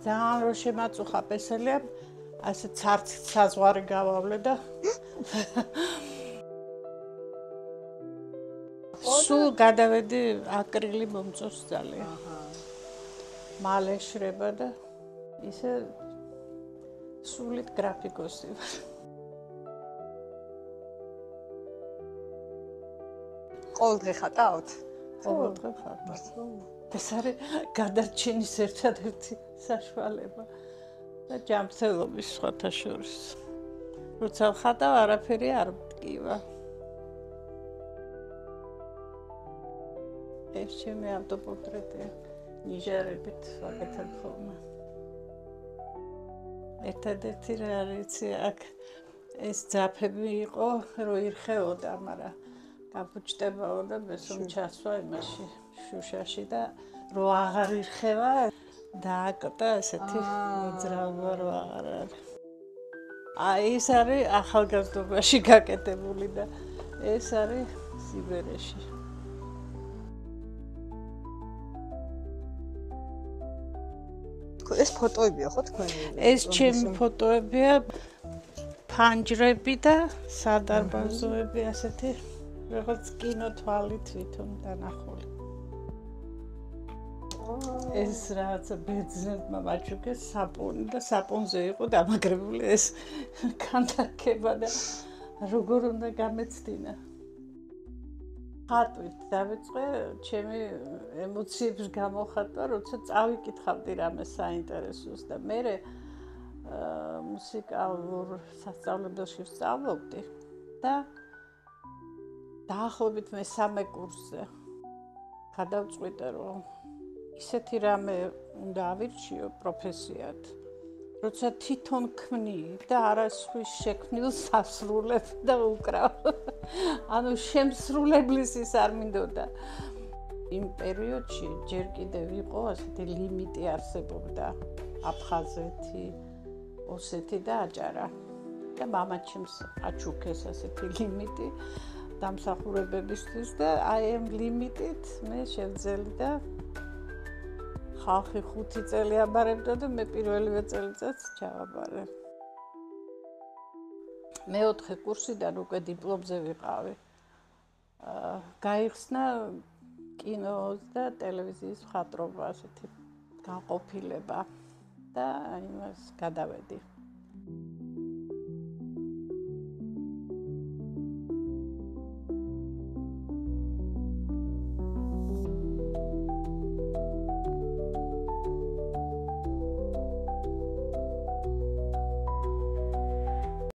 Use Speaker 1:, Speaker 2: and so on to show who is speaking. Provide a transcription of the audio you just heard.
Speaker 1: ძალიან რო შემაწუხა პესელია, ასე ცარც საზღვარი გავავლე და სულ გადავედი აკრილი მომწონს ძალიან. მალე შრება და ისე სულით გრაფიკოსი ვარ.
Speaker 2: ყოველდღე ხატავთ?
Speaker 1: ყოველდღე ხატავ. ეს არის გადარჩენის ერთადერთი საშუალება და ჯანმრთელობის სხვათა შორის. როცა ხატავ, არაფერი არ მტკივა. ეს ჩემი ავტოპორტრეტია. ნიჟარებით ვაკეთებ ხოლმე. ერთადერთი რა არიცი აქ ეს ძაფები იყო, რო ირხეოდა, მაგრამ გაბუჭდებაო და მესომ ჩასვა იმაში შუშაში და რო აღარ ირხევა დააკტა ესეთი მოძრაობა რო აღარ არის. ეს არის ახალგაზრდობაში გაკეთებული და ეს არის სიბერეში.
Speaker 2: ეს ფოტოებია ხო თქვენი?
Speaker 1: ეს ჩემი ფოტოებია, ფანჯრები და სადარბაზოები ასეთი, როგორც კინოთვალით თვითონ დანახული. ეს რაღაცა ბერძნებმა მაჩუქეს საპონი და საპონზე იყო დამაგრებული ეს კანდაკება და როგორ უნდა გამეცდინა. ხატვით დავიწყე ჩემი ემოციების გამოხატვა, როცა წავიკითხავდი რამე საინტერესოს და მე მუსიკალურ სასწავლებელში ვსწავლობდი და დაახლოებით მესამე კურსზე გადავწყვიტე, რომ ისეთი რამე უნდა ავირჩიო პროფესიად, როცა თვითონ ქმნი და არასხვის შექმნილს ასრულებ და უკრავ. ანუ შემსრულებლის ის არ მინდოდა. იმ პერიოდში ჯერ კიდევ იყო ასეთი ლიმიტი არსებობდა. აფხაზეთი, ოსეთი და აჭარა. და მამაჩემს აჩუქეს ასეთი ლიმიტი დამსახურებებისთვის და აი ამ ლიმიტით მე შევძელი და ხალხი 5 წელი აბარებდა და მე პირველივე წელიწადს ჩავაბარე. მეოთხე კურსიდან უკვე დიპლომზე ვიყავი. გაიხსნა კინოს და ტელევიზიის მხატვრობა, ასეთი განყოფილება და იმას გადავედი.